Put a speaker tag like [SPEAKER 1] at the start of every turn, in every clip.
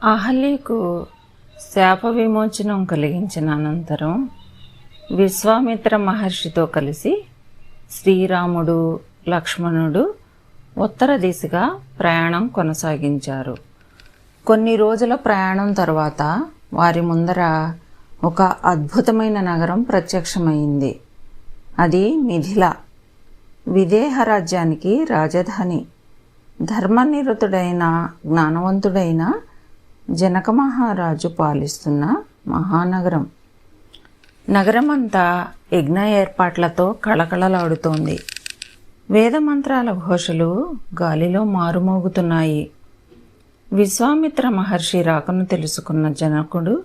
[SPEAKER 1] అహల్యకు శాప విమోచనం కలిగించిన అనంతరం విశ్వామిత్ర మహర్షితో కలిసి శ్రీరాముడు, లక్ష్మణుడు ఉత్తర దిశగా ప్రయాణం కొనసాగించారు. కొన్ని రోజుల ప్రయాణం తర్వాత వారి ముందర ఒక అద్భుతమైన నగరం ప్రత్యక్షమైంది. అది మిథిల, విదేహ రాజ్యానికి రాజధాని. ధర్మనిరతుడైన జ్ఞానవంతుడైన జనక మహారాజు పాలిస్తున్న మహానగరం. నగరమంతా యజ్ఞ ఏర్పాట్లతో కళకళలాడుతోంది. వేదమంత్రాల ఘోషలు గాలిలో మారుమోగుతున్నాయి. విశ్వామిత్ర మహర్షి రాకను తెలుసుకున్న జనకుడు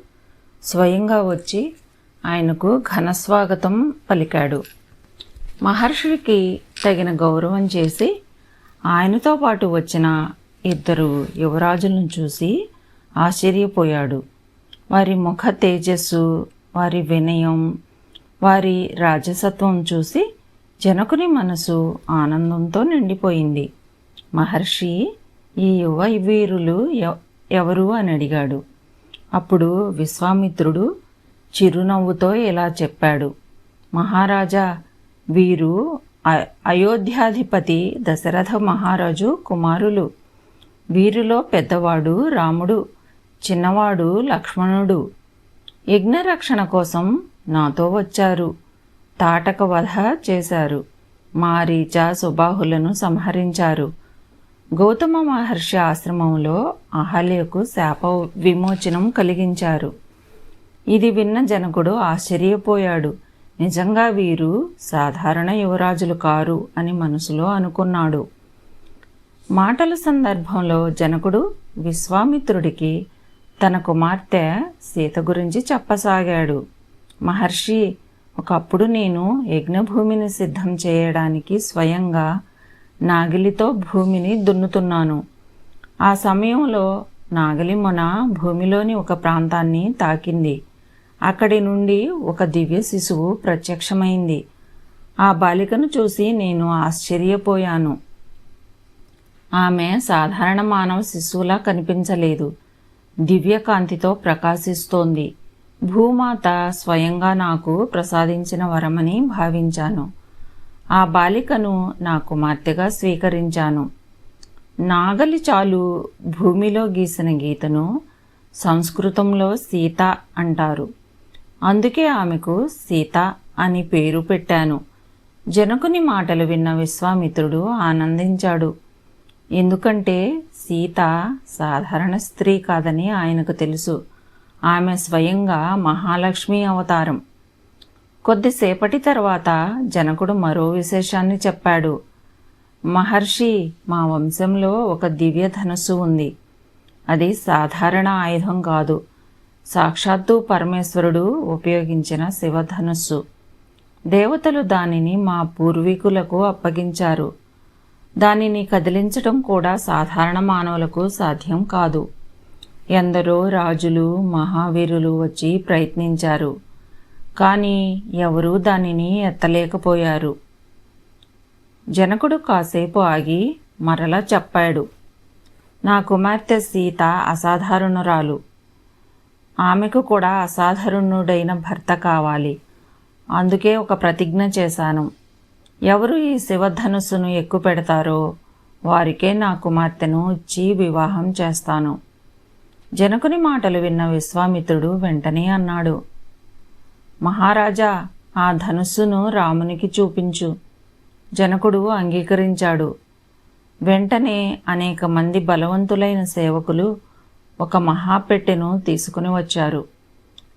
[SPEAKER 1] స్వయంగా వచ్చి ఆయనకు ఘనస్వాగతం పలికాడు. మహర్షికి తగిన గౌరవం చేసి ఆయనతో పాటు వచ్చిన ఇద్దరు యువరాజులను చూసి ఆశ్చర్యపోయాడు. వారి ముఖ తేజస్సు, వారి వినయం, వారి రాజసత్వం చూసి జనకుని మనసు ఆనందంతో నిండిపోయింది. మహర్షి, ఈ యువ వీరులు ఎవరు అని అడిగాడు. అప్పుడు విశ్వామిత్రుడు చిరునవ్వుతో ఇలా చెప్పాడు. మహారాజా, వీరు అయోధ్యాధిపతి దశరథ మహారాజు కుమారులు. వీరిలో పెద్దవాడు రాముడు, చిన్నవాడు లక్ష్మణుడు. యజ్ఞరక్షణ కోసం నాతో వచ్చారు. తాటక వధ చేశారు. మారీచ, సుబాహులను సంహరించారు. గౌతమ మహర్షి ఆశ్రమంలో అహల్యకు శాప విమోచనం కలిగించారు. ఇది విన్న జనకుడు ఆశ్చర్యపోయాడు. నిజంగా వీరు సాధారణ యువరాజులు కారు అని మనసులో అనుకున్నాడు. మాటల సందర్భంలో జనకుడు విశ్వామిత్రుడికి తన కుమార్తె సీత గురించి చెప్పసాగాడు. మహర్షి, ఒకప్పుడు నేను యజ్ఞభూమిని సిద్ధం చేయడానికి స్వయంగా నాగిలితో భూమిని దున్నుతున్నాను. ఆ సమయంలో నాగలి మొన భూమిలోని ఒక ప్రాంతాన్ని తాకింది. అక్కడి నుండి ఒక దివ్య శిశువు ప్రత్యక్షమైంది. ఆ బాలికను చూసి నేను ఆశ్చర్యపోయాను. ఆమె సాధారణ మానవ శిశువులా కనిపించలేదు. దివ్యకాంతితో ప్రకాశిస్తోంది. భూమాత స్వయంగా నాకు ప్రసాదించిన వరమని భావించాను. ఆ బాలికను నా కుమార్తెగా స్వీకరించాను. నాగలి చాలు భూమిలో గీసిన గీతను సంస్కృతంలో సీత అంటారు. అందుకే ఆమెకు సీత అని పేరు పెట్టాను. జనకుని మాటలు విన్న విశ్వామిత్రుడు ఆనందించాడు. ఎందుకంటే సీత సాధారణ స్త్రీ కాదని ఆయనకు తెలుసు. ఆమె స్వయంగా మహాలక్ష్మి అవతారం. కొద్దిసేపటి తర్వాత జనకుడు మరో విశేషాన్ని చెప్పాడు. మహర్షి, మా వంశంలో ఒక దివ్య ధనుస్సు ఉంది. అది సాధారణ ఆయుధం కాదు. సాక్షాత్తు పరమేశ్వరుడు ఉపయోగించిన శివధనుస్సు. దేవతలు దానిని మా పూర్వీకులకు అప్పగించారు. దానిని కదిలించటం కూడా సాధారణ మానవులకు సాధ్యం కాదు. ఎందరో రాజులు, మహావీరులు వచ్చి ప్రయత్నించారు. కానీ ఎవరూ దానిని ఎత్తలేకపోయారు. జనకుడు కాసేపు ఆగి మరలా చెప్పాడు. నా కుమార్తె సీత అసాధారణురాలు. ఆమెకు కూడా అసాధారణుడైన భర్త కావాలి. అందుకే ఒక ప్రతిజ్ఞ చేశాను. ఎవరు ఈ శివధనుస్సును ఎక్కుపెడతారో వారికే నా కుమార్తెను ఇచ్చి వివాహం చేస్తాను. జనకుని మాటలు విన్న విశ్వామిత్రుడు వెంటనే అన్నాడు. మహారాజా, ఆ ధనుస్సును రామునికి చూపించు. జనకుడు అంగీకరించాడు. వెంటనే అనేక మంది బలవంతులైన సేవకులు ఒక మహాపెట్టెను తీసుకుని వచ్చారు.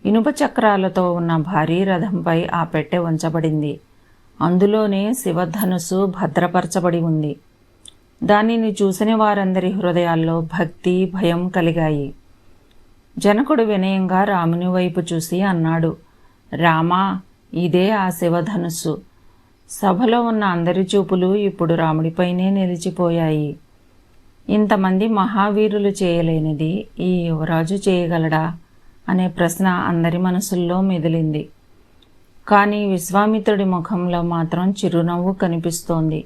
[SPEAKER 1] ఇనుప చక్రాలతో ఉన్న భారీ రథంపై ఆ పెట్టె ఉంచబడింది. అందులోనే శివధనుస్సు భద్రపరచబడి ఉంది. దానిని చూసిన వారందరి హృదయాల్లో భక్తి, భయం కలిగాయి. జనకుడు వినయంగా రాముని వైపు చూసి అన్నాడు. రామా, ఇదే ఆ శివధనుస్సు. సభలో ఉన్న అందరి చూపులు ఇప్పుడు రాముడిపైనే నిలిచిపోయాయి. ఇంతమంది మహావీరులు చేయలేనిది ఈ యువరాజు చేయగలడా అనే ప్రశ్న అందరి మనసుల్లో మెదిలింది. కానీ విశ్వామిత్రుడి ముఖంలో మాత్రం చిరునవ్వు కనిపిస్తోంది.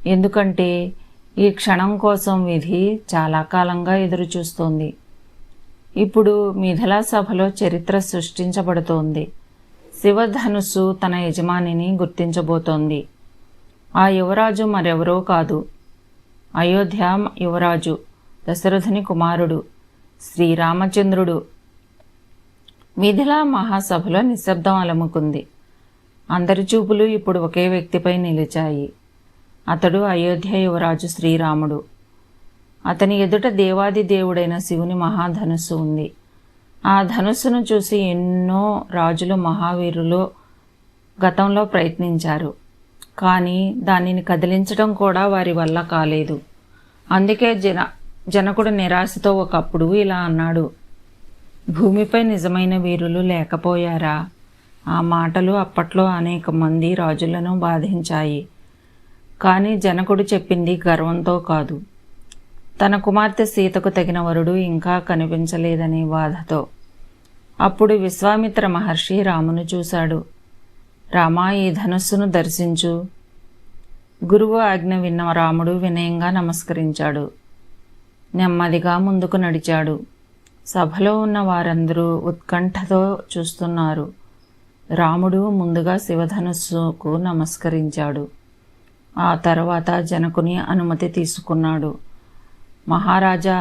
[SPEAKER 1] ఎందుకంటే ఈ క్షణం కోసం విధి చాలా కాలంగా ఎదురుచూస్తోంది. ఇప్పుడు మిథిలా సభలో చరిత్ర సృష్టించబడుతోంది. శివధనుస్సు తన యజమానిని గుర్తించబోతోంది. ఆ యువరాజు మరెవరో కాదు, అయోధ్య యువరాజు, దశరథుని కుమారుడు శ్రీరామచంద్రుడు. మిథిలా మహాసభలో నిశ్శబ్దం అలముకుంది. అందరి చూపులు ఇప్పుడు ఒకే వ్యక్తిపై నిలిచాయి. అతడు అయోధ్య యువరాజు శ్రీరాముడు. అతని ఎదుట దేవాది దేవుడైన శివుని మహాధనుస్సు ఉంది. ఆ ధనుస్సును చూసి ఎన్నో రాజులు, మహావీరులు గతంలో ప్రయత్నించారు. కానీ దానిని కదిలించడం కూడా వారి వల్ల కాలేదు. అందుకే జనకుడు నిరాశతో ఒకప్పుడు ఇలా అన్నాడు: భూమిపై నిజమైన వీరులు లేకపోయారా? ఆ మాటలు అప్పట్లో అనేక మంది రాజులను బాధించాయి. కానీ జనకుడు చెప్పింది గర్వంతో కాదు, తన కుమార్తె సీతకు తగిన వరుడు ఇంకా కనిపించలేదనే బాధతో. అప్పుడు విశ్వామిత్ర మహర్షి రామును చూశాడు. రామా, ఈ ధనుస్సును దర్శించు. గురువు ఆజ్ఞ విన్న రాముడు వినయంగా నమస్కరించాడు. నెమ్మదిగా ముందుకు నడిచాడు. సభలో ఉన్న వారందరూ ఉత్కంఠతో చూస్తున్నారు. రాముడు ముందుగా శివధనుస్సుకు నమస్కరించాడు. ఆ తర్వాత జనకుని అనుమతి తీసుకున్నాడు. మహారాజా,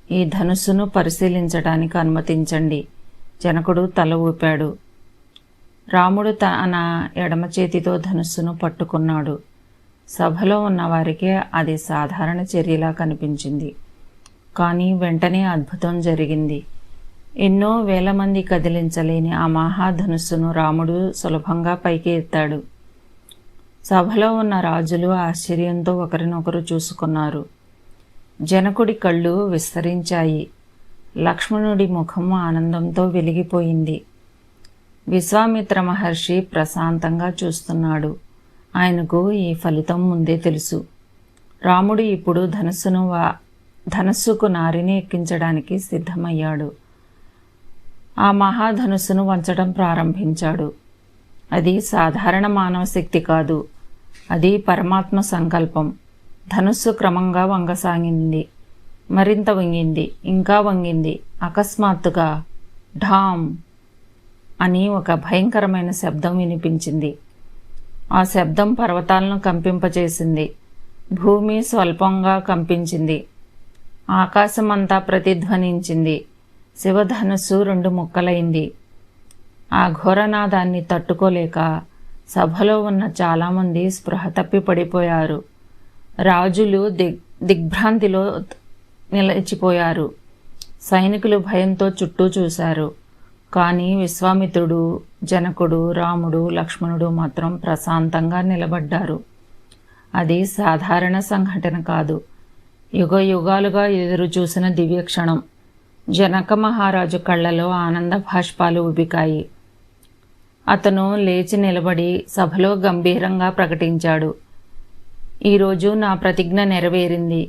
[SPEAKER 1] ఈ ధనుస్సును పరిశీలించడానికి అనుమతించండి. జనకుడు తల ఊపాడు. రాముడు తన ఎడమ చేతితో ధనుస్సును పట్టుకున్నాడు. సభలో ఉన్నవారికి అది సాధారణ చర్యలా కనిపించింది. కానీ వెంటనే అద్భుతం జరిగింది. ఎన్నో వేల మంది కదిలించలేని ఆ మహాధనుస్సును రాముడు సులభంగా పైకి ఎత్తాడు. సభలో ఉన్న రాజులు ఆశ్చర్యంతో ఒకరినొకరు చూసుకున్నారు. జనకుడి కళ్ళు విస్తరించాయి. లక్ష్మణుడి ముఖం ఆనందంతో వెలిగిపోయింది. విశ్వామిత్ర మహర్షి ప్రశాంతంగా చూస్తున్నాడు. ఆయనకు ఈ ఫలితం ముందే తెలుసు. రాముడు ఇప్పుడు ధనస్సుకు నారిని ఎక్కించడానికి సిద్ధమయ్యాడు. ఆ మహాధనుస్సును వంచడం ప్రారంభించాడు. అది సాధారణ మానవ శక్తి కాదు, అది పరమాత్మ సంకల్పం. ధనుస్సు క్రమంగా వంగసాగింది. మరింత వంగింది, ఇంకా వంగింది. అకస్మాత్తుగా ఢామ్ అని ఒక భయంకరమైన శబ్దం వినిపించింది. ఆ శబ్దం పర్వతాలను కంపింపచేసింది. భూమి స్వల్పంగా కంపించింది. ఆకాశమంతా ప్రతిధ్వనించింది. శివధనుస్సు 2 ముక్కలైంది. ఆ ఘోరనాదాన్ని తట్టుకోలేక సభలో ఉన్న చాలామంది స్పృహ తప్పి పడిపోయారు. రాజులు దిగ్భ్రాంతిలో నిలిచిపోయారు. సైనికులు భయంతో చుట్టూ చూశారు. కానీ విశ్వామిత్రుడు, జనకుడు, రాముడు, లక్ష్మణుడు మాత్రం ప్రశాంతంగా నిలబడ్డారు. అది సాధారణ సంఘటన కాదు, యుగ యుగాలుగా ఎదురు చూసిన దివ్యక్షణం. జనక మహారాజు కళ్ళలో ఆనంద భాష్పాలు ఉబికాయి. అతను లేచి నిలబడి సభలో గంభీరంగా ప్రకటించాడు: ఈరోజు నా ప్రతిజ్ఞ నెరవేరింది.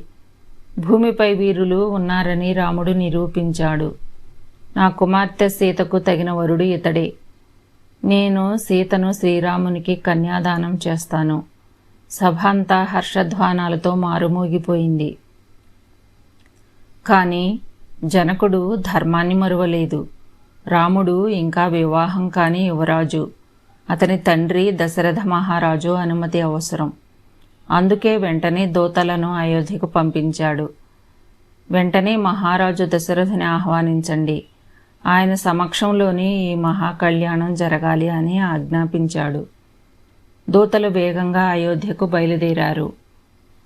[SPEAKER 1] భూమిపై వీరులు ఉన్నారని రాముడు నిరూపించాడు. నా కుమార్తె సీతకు తగిన వరుడు ఇతడే. నేను సీతను శ్రీరామునికి కన్యాదానం చేస్తాను. సభ అంతా హర్షధ్వానాలతో మారుమోగిపోయింది. కానీ జనకుడు ధర్మాన్ని మరువలేదు. రాముడు ఇంకా వివాహం కాని యువరాజు. అతని తండ్రి దశరథ మహారాజు అనుమతి అవసరం. అందుకే వెంటనే దూతలను అయోధ్యకు పంపించాడు. వెంటనే మహారాజు దశరథుని ఆహ్వానించండి, ఆయన సమక్షంలోని ఈ మహాకళ్యాణం జరగాలి అని ఆజ్ఞాపించాడు. దూతలు వేగంగా అయోధ్యకు బయలుదేరారు.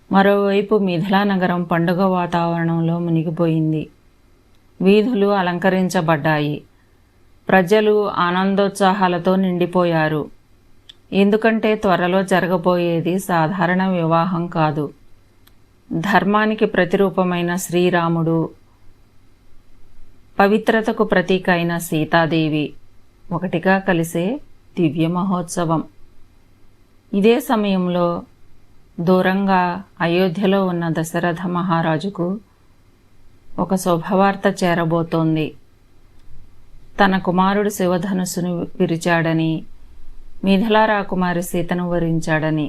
[SPEAKER 1] మరోవైపు మిథిలా నగరం పండుగ వాతావరణంలో మునిగిపోయింది. వీధులు అలంకరించబడ్డాయి. ప్రజలు ఆనందోత్సాహాలతో నిండిపోయారు. ఎందుకంటే త్వరలో జరగబోయేది సాధారణ వివాహం కాదు. ధర్మానికి ప్రతిరూపమైన శ్రీరాముడు, పవిత్రతకు ప్రతీక అయిన సీతాదేవి ఒకటిగా కలిసే దివ్య మహోత్సవం. ఇదే సమయంలో దూరంగా అయోధ్యలో ఉన్న దశరథ మహారాజుకు ఒక శుభవార్త చేరబోతోంది. తన కుమారుడు శివధనుస్సును విరిచాడని, మిథిలా రాకుమారి సీతను వరించాడని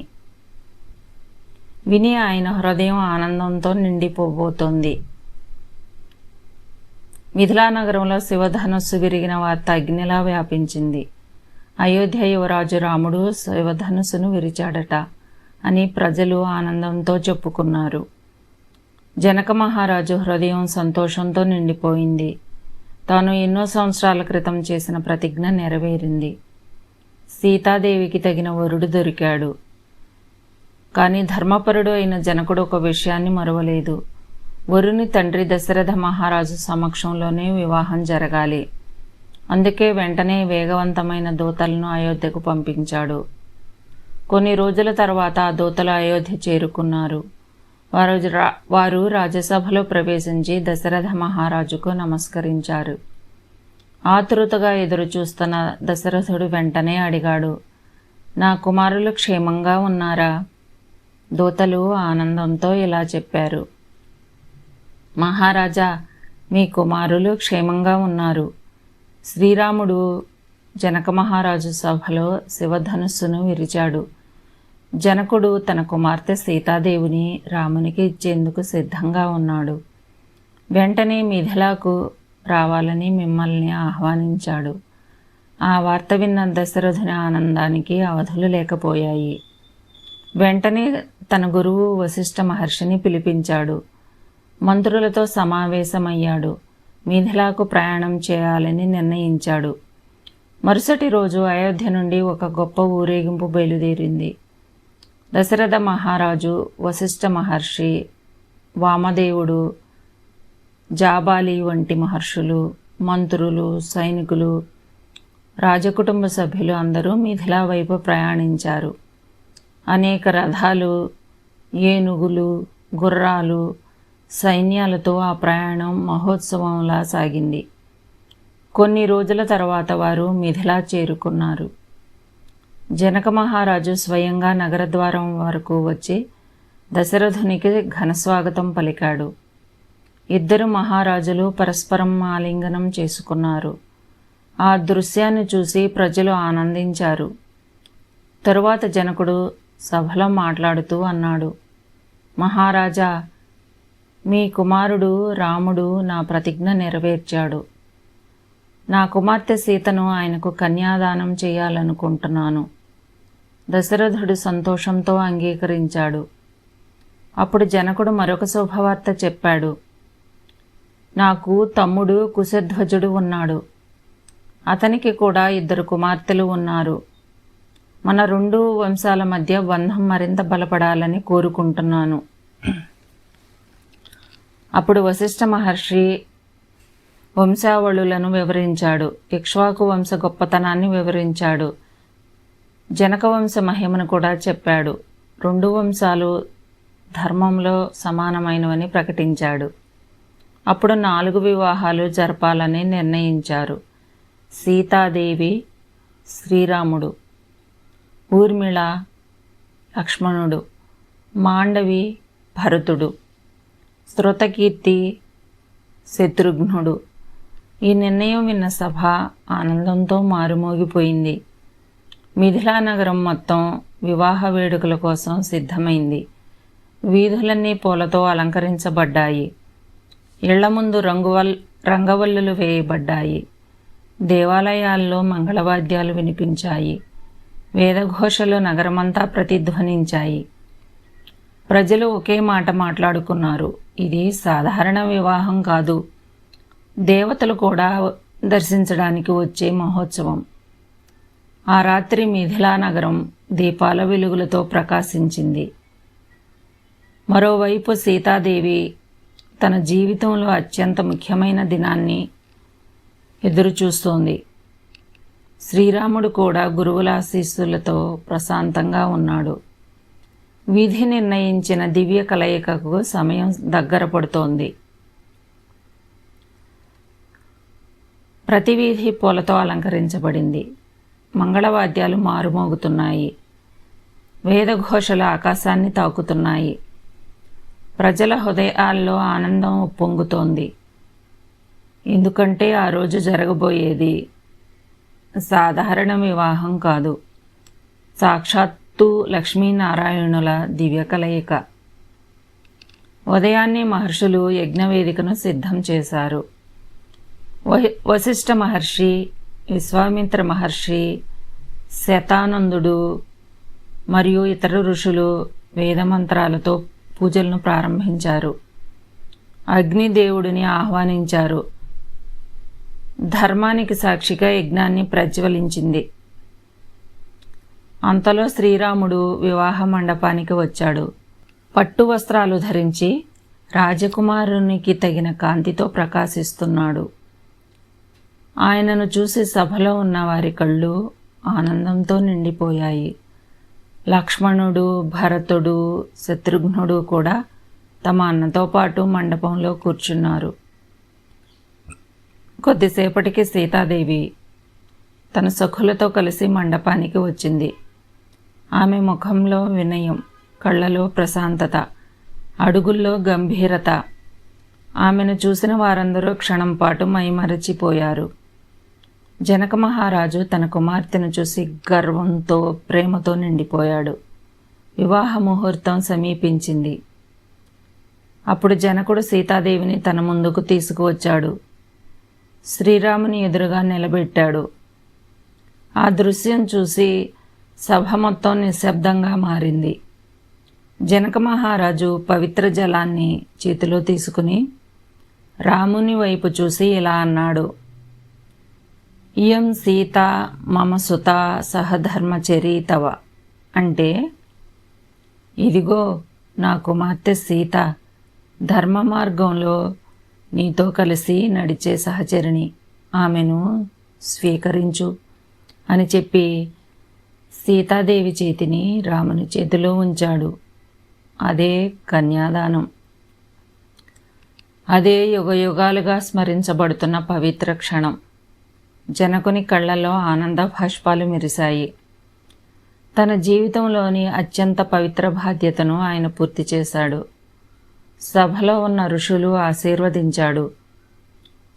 [SPEAKER 1] విని ఆయన హృదయం ఆనందంతో నిండిపోబోతోంది. మిథిలా నగరంలో శివధనుస్సు విరిగిన వార్త అగ్నిలా వ్యాపించింది. అయోధ్య యువరాజు రాముడు శివధనుస్సును విరిచాడట అని ప్రజలు ఆనందంతో చెప్పుకున్నారు. జనక మహారాజు హృదయం సంతోషంతో నిండిపోయింది. తాను ఎన్నో సంవత్సరాల క్రితం చేసిన ప్రతిజ్ఞ నెరవేరింది. సీతాదేవికి తగిన వరుడు దొరికాడు. కానీ ధర్మపరుడు అయిన జనకుడు ఒక విషయాన్ని మరువలేదు. వరుని తండ్రి దశరథ మహారాజు సమక్షంలోనే వివాహం జరగాలి. అందుకే వెంటనే వేగవంతమైన దూతలను అయోధ్యకు పంపించాడు. కొన్ని రోజుల తర్వాత ఆ దూతలు అయోధ్య చేరుకున్నారు. వారు రాజ్యసభలో ప్రవేశించి దశరథ మహారాజుకు నమస్కరించారు. ఆతృతగా ఎదురుచూస్తున్న దశరథుడు వెంటనే అడిగాడు, నా కుమారులు క్షేమంగా ఉన్నారా? దూతలు ఆనందంతో ఇలా చెప్పారు, మహారాజా, మీ కుమారులు క్షేమంగా ఉన్నారు. శ్రీరాముడు జనక మహారాజు సభలో శివధనుస్సును విరిచాడు. జనకుడు తన కుమార్తె సీతాదేవిని రామునికి ఇచ్చేందుకు సిద్ధంగా ఉన్నాడు. వెంటనే మిథిలాకు రావాలని మిమ్మల్ని ఆహ్వానించాడు. ఆ వార్త విన్న దశరథుని ఆనందానికి అవధులు లేకపోయాయి. వెంటనే తన గురువు వశిష్ఠ మహర్షిని పిలిపించాడు. మంత్రులతో సమావేశమయ్యాడు. మిథిలాకు ప్రయాణం చేయాలని నిర్ణయించాడు. మరుసటి రోజు అయోధ్య నుండి ఒక గొప్ప ఊరేగింపు బయలుదేరింది. దశరథ మహారాజు, వశిష్ఠ మహర్షి, వామదేవుడు, జాబాలి వంటి మహర్షులు, మంత్రులు, సైనికులు, రాజకుటుంబ సభ్యులు అందరూ మిథిలా వైపు ప్రయాణించారు. అనేక రథాలు, ఏనుగులు, గుర్రాలు, సైన్యాలతో ఆ ప్రయాణం మహోత్సవంలా సాగింది. కొన్ని రోజుల తర్వాత వారు మిథిలా చేరుకున్నారు. జనక మహారాజు స్వయంగా నగరద్వారం వరకు వచ్చి దశరథునికి ఘనస్వాగతం పలికాడు. ఇద్దరు మహారాజులు పరస్పరం ఆలింగనం చేసుకున్నారు. ఆ దృశ్యాన్ని చూసి ప్రజలు ఆనందించారు. తరువాత జనకుడు సభలో మాట్లాడుతూ అన్నాడు, మహారాజా, మీ కుమారుడు రాముడు నా ప్రతిజ్ఞ నెరవేర్చాడు. నా కుమార్తె సీతను ఆయనకు కన్యాదానం చేయాలనుకుంటున్నాను. దశరథుడు సంతోషంతో అంగీకరించాడు. అప్పుడు జనకుడు మరొక శుభవార్త చెప్పాడు. నాకు తమ్ముడు కుశధ్వజుడు ఉన్నాడు. అతనికి కూడా 2 కుమార్తెలు ఉన్నారు. మన 2 వంశాల మధ్య బంధం మరింత బలపడాలని కోరుకుంటున్నాను. అప్పుడు వశిష్ఠ మహర్షి వంశావళులను వివరించాడు. ఇక్ష్వాకు వంశ గొప్పతనాన్ని వివరించాడు. జనక వంశ మహిమను కూడా చెప్పాడు. 2 వంశాలు ధర్మంలో సమానమైనవని ప్రకటించాడు. అప్పుడు 4 వివాహాలు జరపాలని నిర్ణయించారు. సీతాదేవి, శ్రీరాముడు, ఊర్మిళ, లక్ష్మణుడు, మాండవి, భరతుడు, శృతకీర్తి, శత్రుఘ్నుడు. ఈ నిర్ణయం విన్న సభ ఆనందంతో మారుమోగిపోయింది. మిథిలా నగరం మొత్తం వివాహ వేడుకల కోసం సిద్ధమైంది. వీధులన్నీ పూలతో అలంకరించబడ్డాయి. ఇళ్ల ముందు రంగవల్లులు వేయబడ్డాయి. దేవాలయాల్లో మంగళవాద్యాలు వినిపించాయి. వేదఘోషలు నగరమంతా ప్రతిధ్వనించాయి. ప్రజలు ఒకే మాట మాట్లాడుకున్నారు, ఇది సాధారణ వివాహం కాదు, దేవతలు కూడా దర్శించడానికి వచ్చే మహోత్సవం. ఆ రాత్రి మిథిలా నగరం దీపాల వెలుగులతో ప్రకాశించింది. మరోవైపు సీతాదేవి తన జీవితంలో అత్యంత ముఖ్యమైన దినాన్ని ఎదురుచూస్తోంది. శ్రీరాముడు కూడా గురువుల ఆశీస్సులతో ప్రశాంతంగా ఉన్నాడు. విధి నిర్ణయించిన దివ్య కలయికకు సమయం దగ్గర పడుతోంది. ప్రతి వీధి పూలతో అలంకరించబడింది. మంగళవాద్యాలు మారుమోగుతున్నాయి. వేదఘోషలు ఆకాశాన్ని తాకుతున్నాయి. ప్రజల హృదయాల్లో ఆనందం ఉప్పొంగుతోంది. ఎందుకంటే ఆ రోజు జరగబోయేది సాధారణ వివాహం కాదు, సాక్షాత్తు లక్ష్మీనారాయణుల దివ్య కలయిక. ఉదయాన్నే మహర్షులు యజ్ఞవేదికను సిద్ధం చేశారు. వశిష్ఠ మహర్షి, విశ్వామిత్ర మహర్షి, శతానందుడు మరియు ఇతర ఋషులు వేదమంత్రాలతో పూజలను ప్రారంభించారు. అగ్నిదేవుడిని ఆహ్వానించారు. ధర్మానికి సాక్షిగా యజ్ఞాన్ని ప్రజ్వలించింది. అంతలో శ్రీరాముడు వివాహ మండపానికి వచ్చాడు. పట్టు వస్త్రాలు ధరించి రాజకుమారునికి తగిన కాంతితో ప్రకాశిస్తున్నాడు. ఆయనను చూసి సభలో ఉన్న వారి కళ్ళు ఆనందంతో నిండిపోయాయి. లక్ష్మణుడు, భరతుడు, శత్రుఘ్నుడు కూడా తమ అన్నతో పాటు మండపంలో కూర్చున్నారు. కొద్దిసేపటికి సీతాదేవి తన సఖులతో కలిసి మండపానికి వచ్చింది. ఆమె ముఖంలో వినయం, కళ్ళలో ప్రశాంతత, అడుగుల్లో గంభీరత. ఆమెను చూసిన వారందరూ క్షణం పాటు మైమరచిపోయారు. జనక మహారాజు తన కుమార్తెను చూసి గర్వంతో, ప్రేమతో నిండిపోయాడు. వివాహ ముహూర్తం సమీపించింది. అప్పుడు జనకుడు సీతాదేవిని తన ముందుకు తీసుకువచ్చాడు. శ్రీరాముని ఎదురుగా నిలబెట్టాడు. ఆ దృశ్యం చూసి సభ మొత్తం నిశ్శబ్దంగా మారింది. జనక మహారాజు పవిత్ర జలాన్ని చేతిలో తీసుకుని రాముని వైపు చూసి ఇలా అన్నాడు: ఇయం సీత మమ సుత సహధర్మచరీ తవ. అంటే, ఇదిగో నా కుమార్తె సీత, ధర్మ మార్గంలో నీతో కలిసి నడిచే సహచరిణి, ఆమెను స్వీకరించు అని చెప్పి సీతాదేవి చేతిని రాముని చేతిలో ఉంచాడు. అదే కన్యాదానం. అదే యుగయుగాలుగా స్మరించబడుతున్న పవిత్ర క్షణం. జనకుని కళ్ళల్లో ఆనంద భాష్పాలు మెరిశాయి. తన జీవితంలోని అత్యంత పవిత్ర బాధ్యతను ఆయన పూర్తి చేశాడు. సభలో ఉన్న ఋషులు ఆశీర్వదించాడు.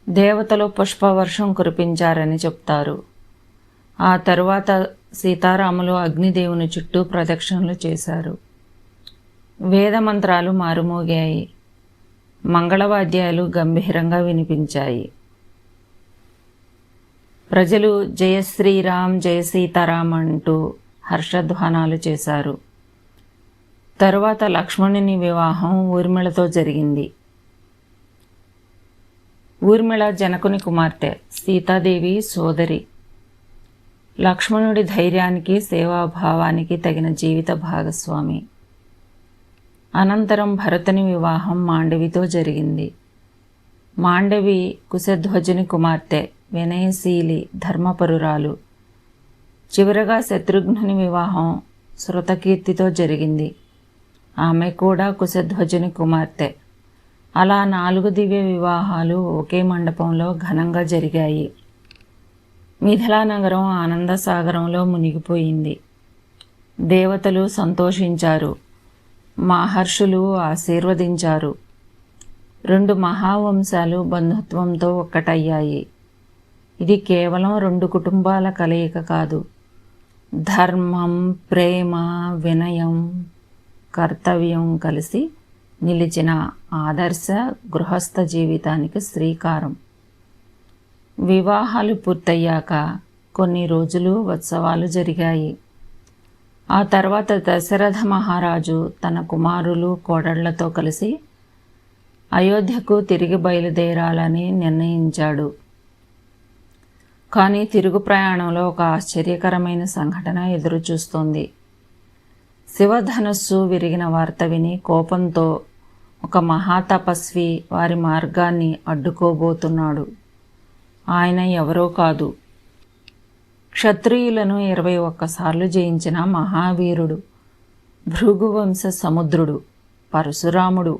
[SPEAKER 1] దేవతలు పుష్పవర్షం కురిపించారని చెప్తారు. ఆ తరువాత సీతారాములు అగ్నిదేవుని చుట్టూ ప్రదక్షిణలు చేశారు. వేదమంత్రాలు మారుమోగాయి. మంగళవాద్యాలు గంభీరంగా వినిపించాయి. ప్రజలు జయ శ్రీరామ్, జయ సీతారాం అంటూ హర్షధ్వానాలు చేశారు. తరువాత లక్ష్మణుని వివాహం ఊర్మిళతో జరిగింది. ఊర్మిళ జనకుని కుమార్తె, సీతాదేవి సోదరి. లక్ష్మణుడి ధైర్యానికి, సేవాభావానికి తగిన జీవిత భాగస్వామి. అనంతరం భరతుని వివాహం మాండవితో జరిగింది. మాండవి కుశధ్వజుని కుమార్తె, వినయశీలి, ధర్మపరురాలు. చివరగా శత్రుఘ్నుని వివాహం శృతకీర్తితో జరిగింది. ఆమె కూడా కుశధ్వజుని కుమార్తె. అలా 4 దివ్య వివాహాలు ఒకే మండపంలో ఘనంగా జరిగాయి. మిథిలా నగరం ఆనందసాగరంలో మునిగిపోయింది. దేవతలు సంతోషించారు. మహర్షులు ఆశీర్వదించారు. 2 మహావంశాలు బంధుత్వంతో ఒక్కటయ్యాయి. ఇది కేవలం 2 కుటుంబాల కలయిక కాదు. ధర్మం, ప్రేమ, వినయం, కర్తవ్యం కలిసి నిలిచిన ఆదర్శ గృహస్థ జీవితానికి శ్రీకారం. వివాహాలు పూర్తయ్యాక కొన్ని రోజులు ఉత్సవాలు జరిగాయి. ఆ తర్వాత దశరథ మహారాజు తన కుమారులు, కోడళ్లతో కలిసి అయోధ్యకు తిరిగి బయలుదేరాలని నిర్ణయించాడు. కానీ తిరుగు ప్రయాణంలో ఒక ఆశ్చర్యకరమైన సంఘటన ఎదురుచూస్తోంది. శివధనస్సు విరిగిన వార్త విని కోపంతో ఒక మహాతపస్వి వారి మార్గాన్ని అడ్డుకోబోతున్నాడు. ఆయన ఎవరో కాదు, క్షత్రియులను 21 సార్లు జయించిన మహావీరుడు, భృగువంశ సముద్రుడు, పరశురాముడు.